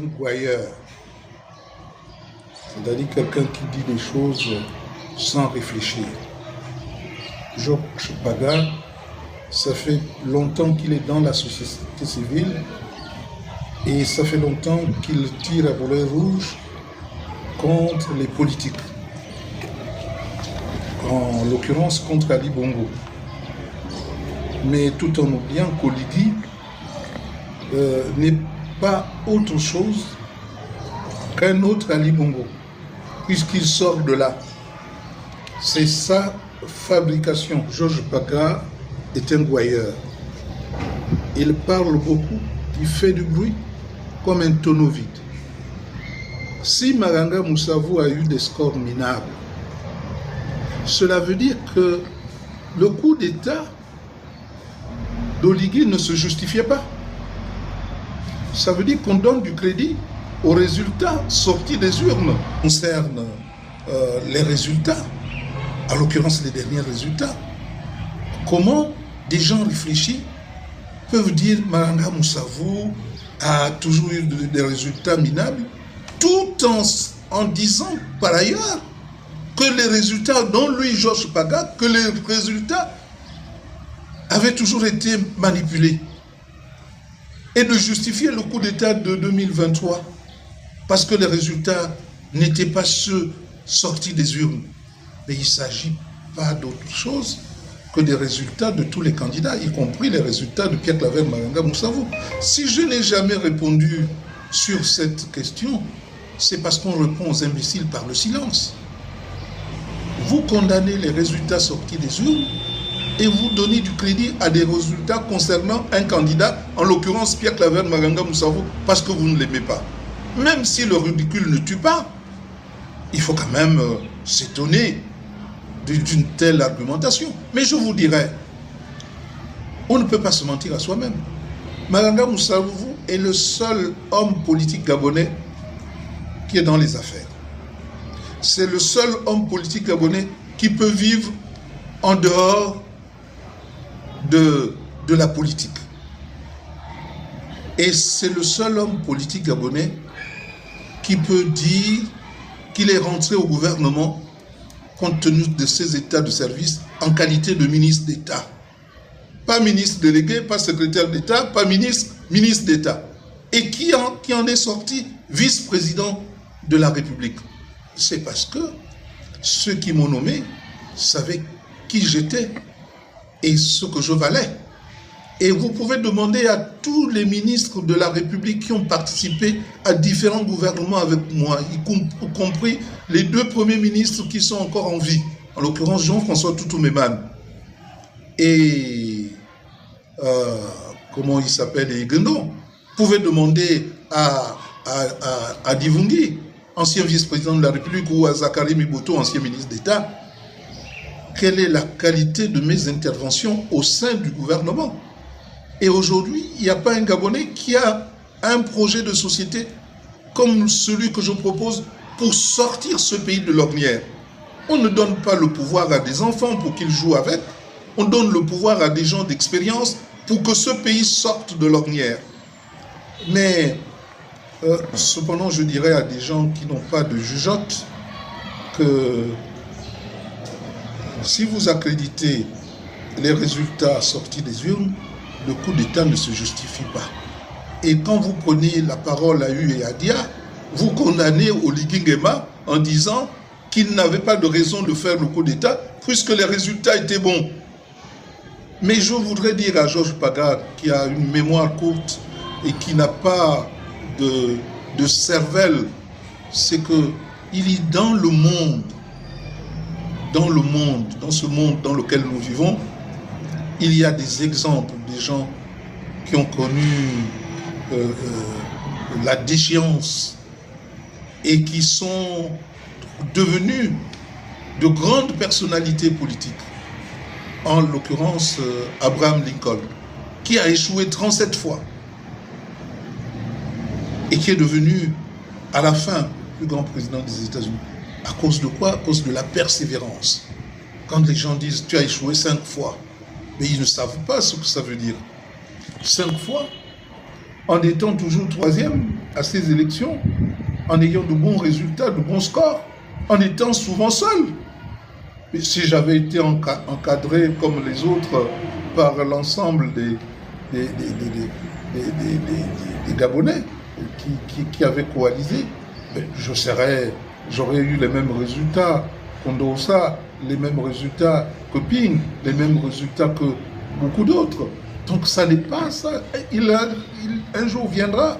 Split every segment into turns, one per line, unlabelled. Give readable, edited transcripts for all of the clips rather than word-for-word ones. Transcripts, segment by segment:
Un gouailleur, c'est-à-dire quelqu'un qui dit des choses sans réfléchir. Georges Paga, ça fait longtemps qu'il est dans la société civile et ça fait longtemps qu'il tire à boulet rouge contre les politiques, en l'occurrence contre Ali Bongo. Mais tout en oubliant qu'Oligui n'est pas autre chose qu'un autre Ali Bongo, puisqu'il sort de là. C'est sa fabrication. Georges Paga est un gouailleur. Il parle beaucoup, il fait du bruit comme un tonneau vide. Si Maranga Moussavou a eu des scores minables, cela veut dire que le coup d'État d'Oligui ne se justifiait pas. Ça veut dire qu'on donne du crédit aux résultats sortis des urnes. Concerne les résultats, en l'occurrence les derniers résultats. Comment des gens réfléchis peuvent dire Maranga Moussavou a toujours eu des résultats minables, tout en disant par ailleurs que les résultats, dont lui, Georges Paga, que les résultats avaient toujours été manipulés. Et de justifier le coup d'État de 2023 parce que les résultats n'étaient pas ceux sortis des urnes. Mais il ne s'agit pas d'autre chose que des résultats de tous les candidats, y compris les résultats de Pierre-Claver Maranga Moussavou. Si je n'ai jamais répondu sur cette question, c'est parce qu'on répond aux imbéciles par le silence. Vous condamnez les résultats sortis des urnes et vous donnez du crédit à des résultats concernant un candidat, en l'occurrence Pierre-Claver Maranga Moussavou, parce que vous ne l'aimez pas. Même si le ridicule ne tue pas, il faut quand même s'étonner d'une telle argumentation. Mais je vous dirais, on ne peut pas se mentir à soi-même. Maranga Moussavou est le seul homme politique gabonais qui est dans les affaires. C'est le seul homme politique gabonais qui peut vivre en dehors de la politique. Et c'est le seul homme politique gabonais qui peut dire qu'il est rentré au gouvernement compte tenu de ses états de service en qualité de ministre d'État. Pas ministre délégué, pas secrétaire d'État, pas ministre, ministre d'État. Et qui en est sorti vice-président de la République. C'est parce que ceux qui m'ont nommé savaient qui j'étais et ce que je valais. Et vous pouvez demander à tous les ministres de la République qui ont participé à différents gouvernements avec moi, y compris les deux premiers ministres qui sont encore en vie, en l'occurrence Jean-François Toutouméman et comment il s'appelle, Guendo. Vous pouvez demander à Divungi, ancien vice-président de la République, ou à Zachary Miboto, ancien ministre d'État, quelle est la qualité de mes interventions au sein du gouvernement. Et aujourd'hui, il n'y a pas un Gabonais qui a un projet de société comme celui que je propose pour sortir ce pays de l'ornière. On ne donne pas le pouvoir à des enfants pour qu'ils jouent avec, on donne le pouvoir à des gens d'expérience pour que ce pays sorte de l'ornière. Mais cependant, je dirais à des gens qui n'ont pas de jugeote que si vous accréditez les résultats sortis des urnes, le coup d'État ne se justifie pas. Et quand vous prenez la parole à U et à Dia, vous condamnez Oligui Nguema en disant qu'il n'avait pas de raison de faire le coup d'État puisque les résultats étaient bons. Mais je voudrais dire à Georges Paga, qui a une mémoire courte et qui n'a pas de cervelle, c'est qu'il est dans le monde, dans ce monde dans lequel nous vivons, il y a des exemples des gens qui ont connu la déchéance et qui sont devenus de grandes personnalités politiques. En l'occurrence, Abraham Lincoln, qui a échoué 37 fois et qui est devenu, à la fin, le plus grand président des États-Unis. À cause de quoi? À cause de la persévérance. Quand les gens disent « tu as échoué 5 fois », mais ils ne savent pas ce que ça veut dire. 5 fois, en étant toujours 3e, à ces élections en ayant de bons résultats, de bons scores, en étant souvent seul. Mais si j'avais été encadré comme les autres par l'ensemble des Gabonais qui avaient coalisé, j'aurais eu les mêmes résultats qu'Ondossa, les mêmes résultats que Ping, les mêmes résultats que beaucoup d'autres. Donc ça n'est pas ça. Un jour viendra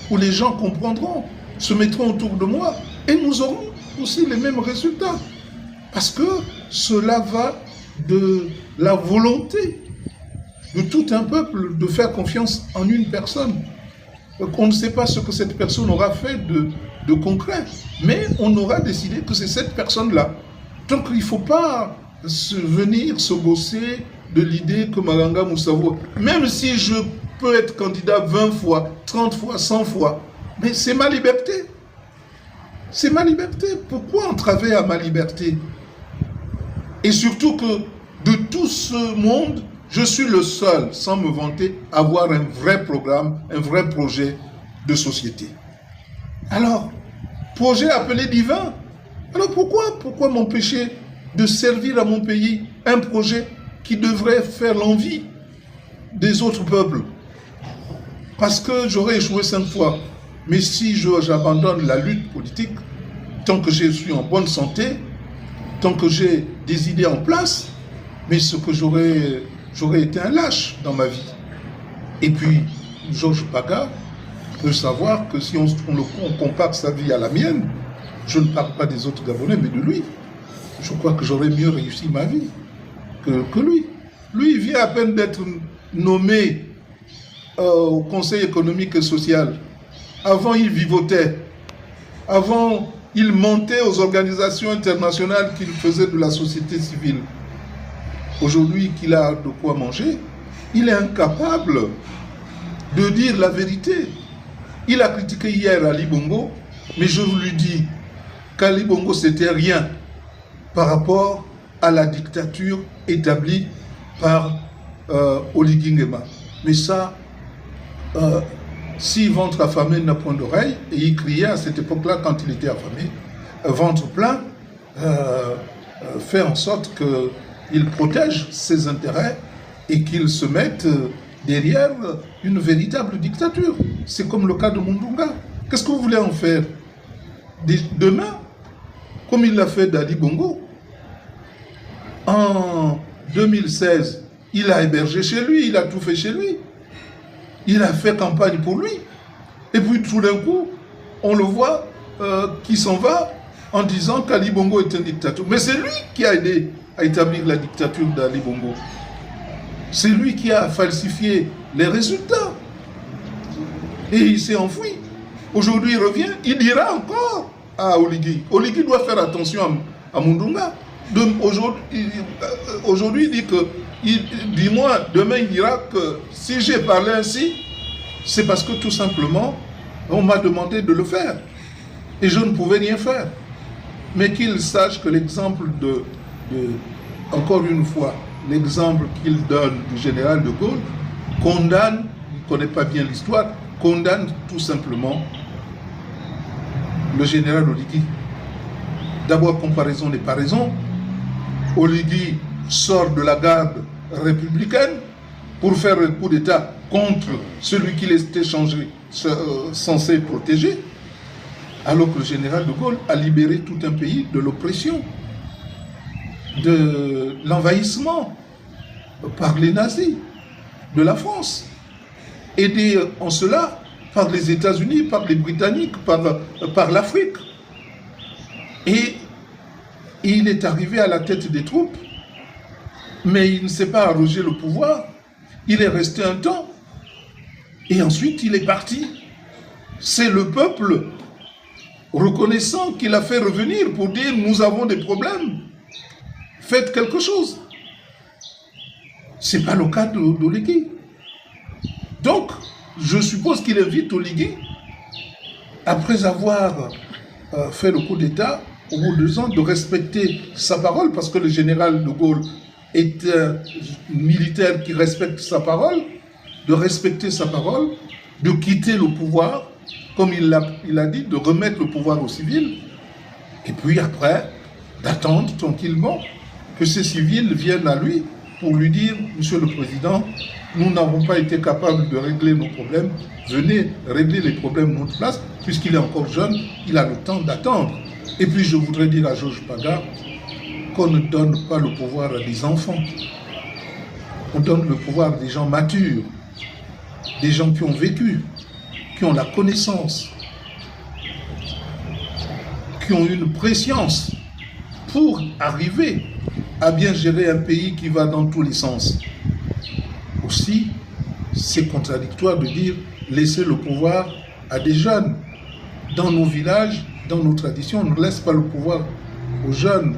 où les gens comprendront, se mettront autour de moi et nous aurons aussi les mêmes résultats. Parce que cela va de la volonté de tout un peuple de faire confiance en une personne. On ne sait pas ce que cette personne aura fait de concret, mais on aura décidé que c'est cette personne-là. Donc il ne faut pas venir se bosser de l'idée que Malanga Moussavo, même si je peux être candidat 20 fois, 30 fois, 100 fois, mais c'est ma liberté. C'est ma liberté. Pourquoi entraver à ma liberté? Et surtout que de tout ce monde, je suis le seul, sans me vanter, à avoir un vrai programme, un vrai projet de société. Alors, projet appelé divin. Alors pourquoi m'empêcher de servir à mon pays un projet qui devrait faire l'envie des autres peuples? Parce que j'aurais échoué 5 fois. Mais si j'abandonne la lutte politique, tant que je suis en bonne santé, tant que j'ai des idées en place, mais ce que j'aurais été un lâche dans ma vie. Et puis, Georges Paga peut savoir que si on compare sa vie à la mienne, je ne parle pas des autres Gabonais, mais de lui. Je crois que j'aurais mieux réussi ma vie que lui. Lui, il vient à peine d'être nommé au Conseil économique et social. Avant, il vivotait. Avant, il mentait aux organisations internationales qu'il faisait de la société civile. Aujourd'hui qu'il a de quoi manger, il est incapable de dire la vérité. Il a critiqué hier Ali Bongo, mais je vous lui dis qu'Ali Bongo c'était rien par rapport à la dictature établie par Oligui Nguema. Mais ça, si ventre affamé n'a point d'oreille, et il criait à cette époque-là quand il était affamé, ventre plein, fait en sorte qu'il protège ses intérêts et qu'il se mette derrière une véritable dictature. C'est comme le cas de Mundunga. Qu'est-ce que vous voulez en faire? Demain, comme il l'a fait d'Ali Bongo, en 2016, il a hébergé chez lui, il a tout fait chez lui. Il a fait campagne pour lui. Et puis tout d'un coup, on le voit qui s'en va en disant qu'Ali Bongo est un dictateur. Mais c'est lui qui a aidé à établir la dictature d'Ali Bongo. C'est lui qui a falsifié les résultats. Et il s'est enfoui. Aujourd'hui, il revient, il dira encore à Oligui. Oligui doit faire attention à Mundunga. Aujourd'hui, il dit que, dis-moi, demain il dira que si j'ai parlé ainsi, c'est parce que tout simplement, on m'a demandé de le faire. Et je ne pouvais rien faire. Mais qu'il sache que l'exemple encore une fois, l'exemple qu'il donne du général de Gaulle condamne, il ne connaît pas bien l'histoire, condamne tout simplement le général Oligui. D'abord, comparaison n'est pas raison. Oligui sort de la garde républicaine pour faire un coup d'État contre celui qu'il était censé protéger, alors que le général de Gaulle a libéré tout un pays de l'oppression, de l'envahissement par les nazis de la France, aidé en cela par les États-Unis, par les Britanniques, par l'Afrique. Et il est arrivé à la tête des troupes, mais il ne s'est pas arrogé le pouvoir. Il est resté un temps, et ensuite il est parti. C'est le peuple reconnaissant qu'il a fait revenir pour dire « nous avons des problèmes, faites quelque chose ». Ce n'est pas le cas d'Oligui. Donc, je suppose qu'il invite Oligui, après avoir fait le coup d'État, au bout de 2 ans, de respecter sa parole, parce que le général de Gaulle est un militaire qui respecte sa parole, de respecter sa parole, de quitter le pouvoir comme il a dit, de remettre le pouvoir aux civils, et puis après, d'attendre tranquillement que ces civils viennent à lui pour lui dire, Monsieur le Président, nous n'avons pas été capables de régler nos problèmes, venez régler les problèmes de notre place, puisqu'il est encore jeune, il a le temps d'attendre. Et puis je voudrais dire à Georges Paga qu'on ne donne pas le pouvoir à des enfants, on donne le pouvoir à des gens matures, des gens qui ont vécu, qui ont la connaissance, qui ont une préscience pour arriver à bien gérer un pays qui va dans tous les sens. Aussi, c'est contradictoire de dire laisser le pouvoir à des jeunes. Dans nos villages, dans nos traditions, on ne laisse pas le pouvoir aux jeunes.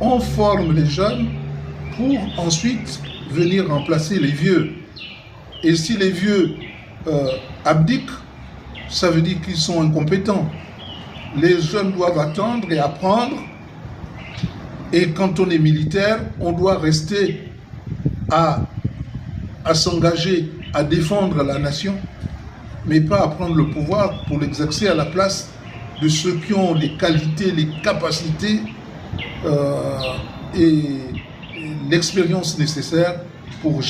On forme les jeunes pour ensuite venir remplacer les vieux. Et si les vieux abdiquent, ça veut dire qu'ils sont incompétents. Les jeunes doivent attendre et apprendre. Et quand on est militaire, on doit rester à s'engager, à défendre la nation, mais pas à prendre le pouvoir pour l'exercer à la place de ceux qui ont les qualités, les capacités et l'expérience nécessaire pour gérer.